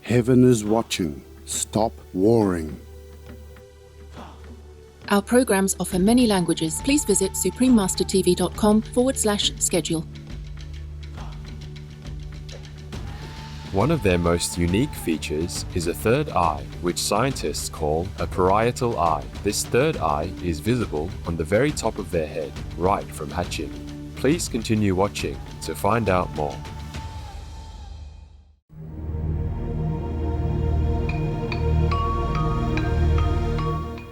Heaven is watching. Stop warring. Our programs offer many languages. Please visit suprememastertv.com/schedule. One of their most unique features is a third eye, which scientists call a parietal eye. This third eye is visible on the very top of their head, right from hatching. Please continue watching to find out more.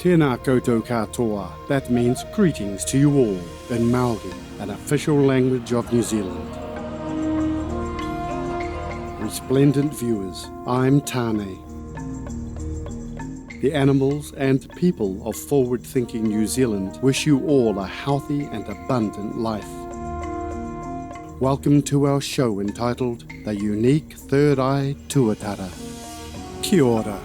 Tēnā koutou katoa. That means greetings to you all in Māori, an official language of New Zealand. Resplendent viewers, I'm Tāne. The animals and people of forward-thinking New Zealand wish you all a healthy and abundant life. Welcome to our show entitled The Unique Third Eye Tuatara. Kia ora.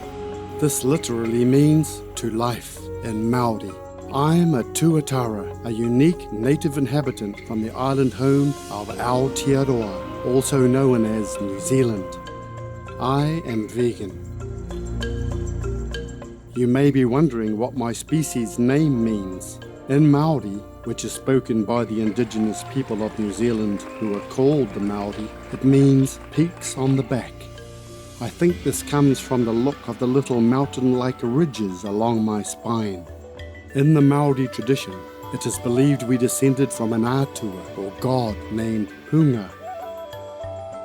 This literally means to life in Māori. I'm a Tuatara, a unique native inhabitant from the island home of Aotearoa, also known as New Zealand. I am vegan. You may be wondering what my species name means. In Māori, which is spoken by the indigenous people of New Zealand who are called the Māori, it means peaks on the back. I think this comes from the look of the little mountain-like ridges along my spine. In the Māori tradition, it is believed we descended from an atua, or god, named Punga.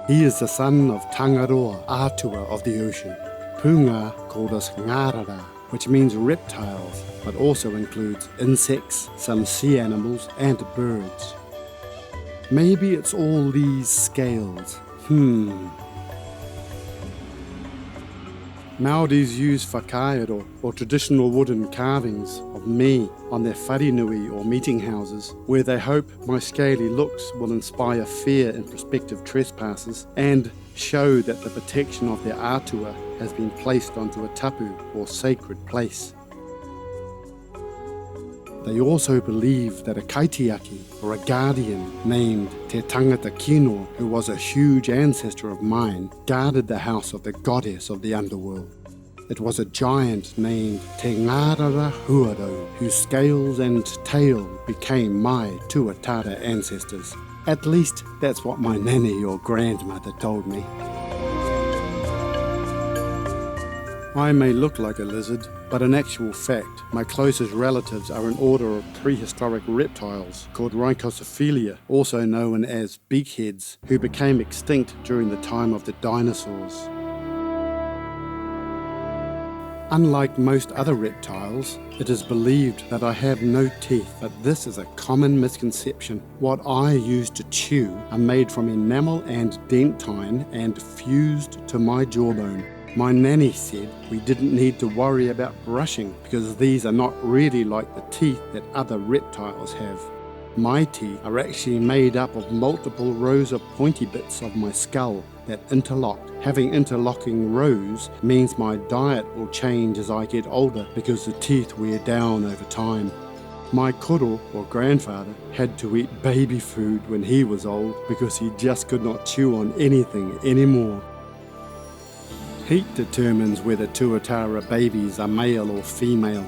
He is the son of Tangaroa, atua of the ocean. Punga called us ngarara, which means reptiles, but also includes insects, some sea animals, and birds. Maybe it's all these scales. Māoris use whakaero, or traditional wooden carvings, of me on their wharenui or meeting houses, where they hope my scaly looks will inspire fear in prospective trespassers and show that the protection of their atua has been placed onto a tapu or sacred place. They also believe that a kaitiaki, or a guardian, named Te Tangata Kino, who was a huge ancestor of mine, guarded the house of the goddess of the underworld. It was a giant named Te Ngarara Huaro, whose scales and tail became my Tuatara ancestors. At least that's what my nanny or grandmother told me. I may look like a lizard, but in actual fact, my closest relatives are an order of prehistoric reptiles called Rhynchocephalia, also known as beakheads, who became extinct during the time of the dinosaurs. Unlike most other reptiles, it is believed that I have no teeth, but this is a common misconception. What I use to chew are made from enamel and dentine and fused to my jawbone. My nanny said we didn't need to worry about brushing because these are not really like the teeth that other reptiles have. My teeth are actually made up of multiple rows of pointy bits of my skull that interlock. Having interlocking rows means my diet will change as I get older because the teeth wear down over time. My koro, or grandfather, had to eat baby food when he was old because he just could not chew on anything anymore. Heat determines whether Tuatara babies are male or female.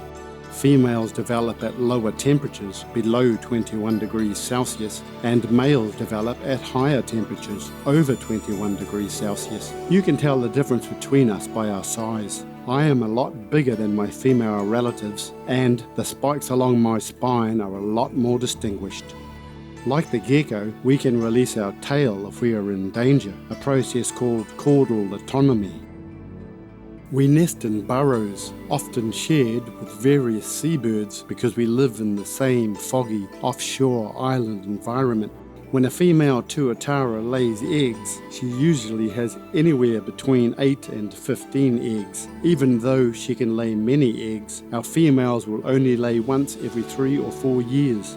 Females develop at lower temperatures, below 21 degrees Celsius, and males develop at higher temperatures, over 21 degrees Celsius. You can tell the difference between us by our size. I am a lot bigger than my female relatives, and the spikes along my spine are a lot more distinguished. Like the gecko, we can release our tail if we are in danger, a process called caudal autonomy. We nest in burrows, often shared with various seabirds because we live in the same foggy, offshore island environment. When a female Tuatara lays eggs, she usually has anywhere between 8 and 15 eggs. Even though she can lay many eggs, our females will only lay once every 3 or 4 years.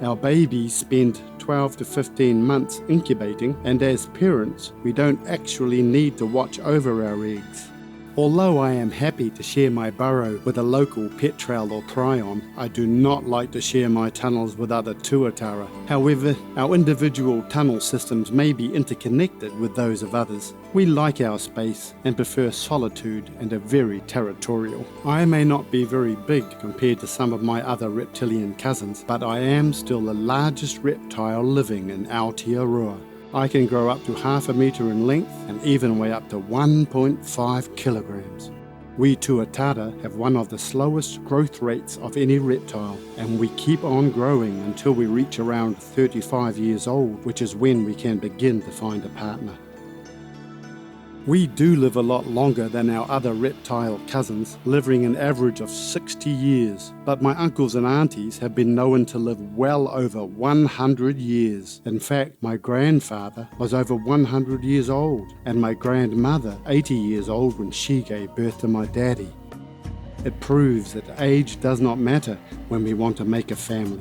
Our babies spend 12 to 15 months incubating, and as parents, we don't actually need to watch over our eggs. Although I am happy to share my burrow with a local petrel or prion, I do not like to share my tunnels with other Tuatara. However, our individual tunnel systems may be interconnected with those of others. We like our space and prefer solitude and are very territorial. I may not be very big compared to some of my other reptilian cousins, but I am still the largest reptile living in Aotearoa. I can grow up to 1/2 metre in length and even weigh up to 1.5 kilograms. We Tuatara have one of the slowest growth rates of any reptile, and we keep on growing until we reach around 35 years old, which is when we can begin to find a partner. We do live a lot longer than our other reptile cousins, living an average of 60 years, but my uncles and aunties have been known to live well over 100 years. In fact, my grandfather was over 100 years old, and my grandmother 80 years old when she gave birth to my daddy. It proves that age does not matter when we want to make a family.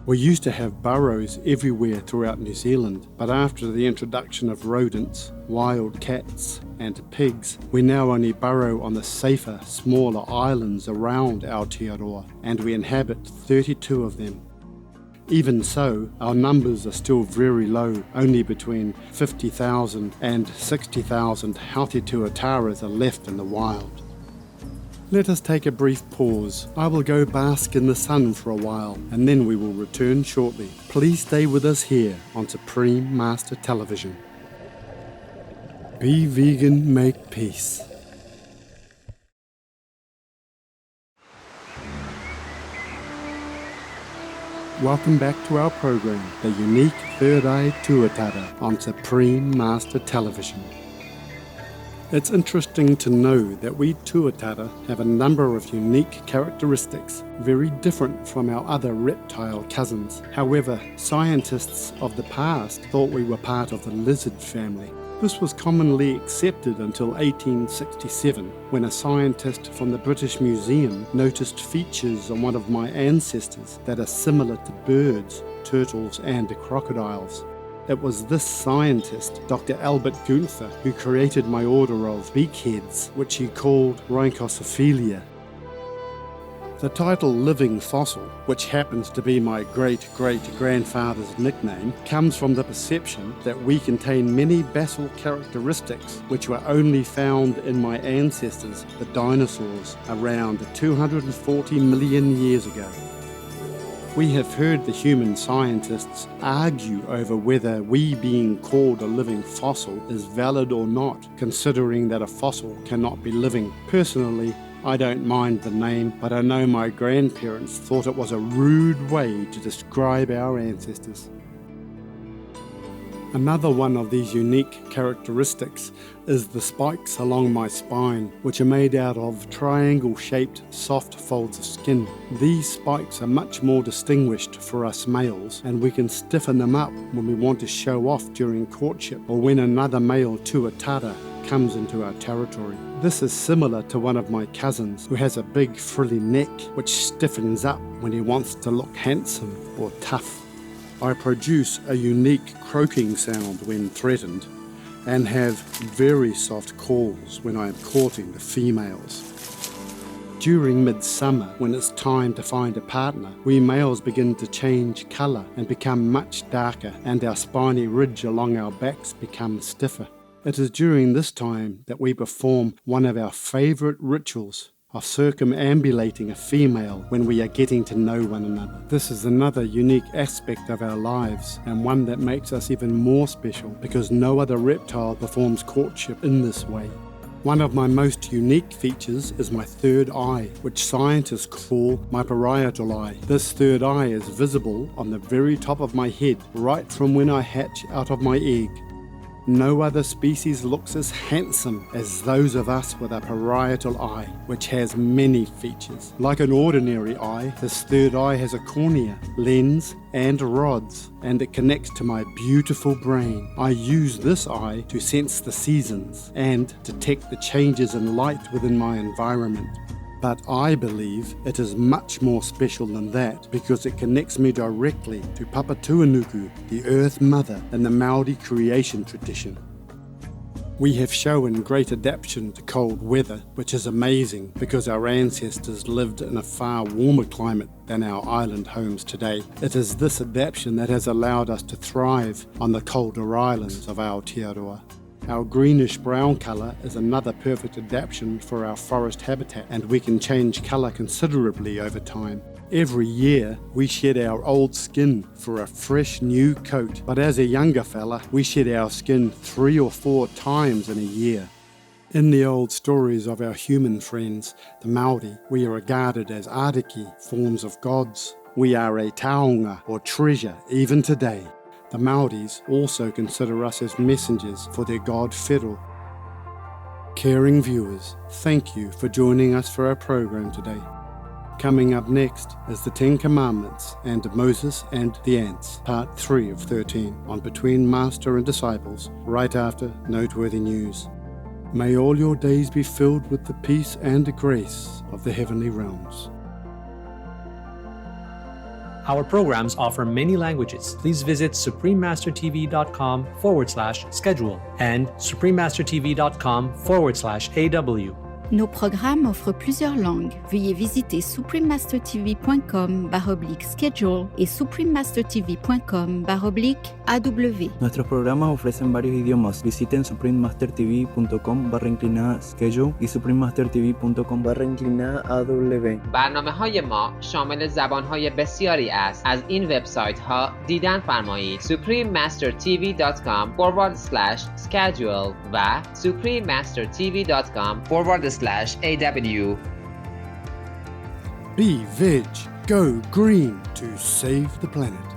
We used to have burrows everywhere throughout New Zealand, but after the introduction of rodents, wild cats and pigs, we now only burrow on the safer, smaller islands around Aotearoa, and we inhabit 32 of them. Even so, our numbers are still very low. Only between 50,000 and 60,000 healthy tuataras are left in the wild. Let us take a brief pause. I will go bask in the sun for a while, and then we will return shortly. Please stay with us here on Supreme Master Television. Be vegan, make peace. Welcome back to our program, The Unique Third Eye Tuatara on Supreme Master Television. It's interesting to know that we Tuatara have a number of unique characteristics, very different from our other reptile cousins. However, scientists of the past thought we were part of the lizard family. This was commonly accepted until 1867, when a scientist from the British Museum noticed features on one of my ancestors that are similar to birds, turtles, and crocodiles. It was this scientist, Dr. Albert Gunther, who created my order of beakheads, which he called Rhynchosophilia. The title Living Fossil, which happens to be my great-great-grandfather's nickname, comes from the perception that we contain many basal characteristics which were only found in my ancestors, the dinosaurs, around 240 million years ago. We have heard the human scientists argue over whether we being called a living fossil is valid or not, considering that a fossil cannot be living. Personally, I don't mind the name, but I know my grandparents thought it was a rude way to describe our ancestors. Another one of these unique characteristics is the spikes along my spine, which are made out of triangle-shaped soft folds of skin. These spikes are much more distinguished for us males, and we can stiffen them up when we want to show off during courtship or when another male tuatara comes into our territory. This is similar to one of my cousins who has a big frilly neck which stiffens up when he wants to look handsome or tough. I produce a unique croaking sound when threatened and have very soft calls when I am courting the females. During midsummer, when it's time to find a partner, we males begin to change colour and become much darker, and our spiny ridge along our backs becomes stiffer. It is during this time that we perform one of our favourite rituals of circumambulating a female when we are getting to know one another. This is another unique aspect of our lives, and one that makes us even more special because no other reptile performs courtship in this way. One of my most unique features is my third eye, which scientists call my parietal eye. This third eye is visible on the very top of my head, right from when I hatch out of my egg. No other species looks as handsome as those of us with a parietal eye, which has many features. Like an ordinary eye, this third eye has a cornea, lens, and rods, and it connects to my beautiful brain. I use this eye to sense the seasons and detect the changes in light within my environment. But I believe it is much more special than that because it connects me directly to Papatuanuku, the Earth Mother in the Māori creation tradition. We have shown great adaptation to cold weather, which is amazing because our ancestors lived in a far warmer climate than our island homes today. It is this adaptation that has allowed us to thrive on the colder islands of Aotearoa. Our greenish-brown colour is another perfect adaptation for our forest habitat, and we can change colour considerably over time. Every year, we shed our old skin for a fresh new coat, but as a younger fella, we shed our skin 3 or 4 times in a year. In the old stories of our human friends, the Māori, we are regarded as ariki, forms of gods. We are a taonga, or treasure, even today. The Māoris also consider us as messengers for their god Whero. Caring viewers, thank you for joining us for our program today. Coming up next is the 10 Commandments and Moses and the Ants, part 3 of 13, on Between Master and Disciples, right after Noteworthy News. May all your days be filled with the peace and grace of the heavenly realms. Our programs offer many languages. Please visit suprememastertv.com/schedule and suprememastertv.com/AW. Nos programmes offrent plusieurs langues. Veuillez visiter suprememastertv.com/schedule et suprememastertv.com/AW. Nuestros programas ofrecen varios idiomas. Visiten suprememastertv.com/schedule y suprememastertv.com/AW. برنامه‌های ما شامل زبان‌های بسیاری است. از این وبسایت‌ها دیدن فرمایید: suprememastertv.com/schedule و suprememastertv.com/AW. Be veg, go green to save the planet.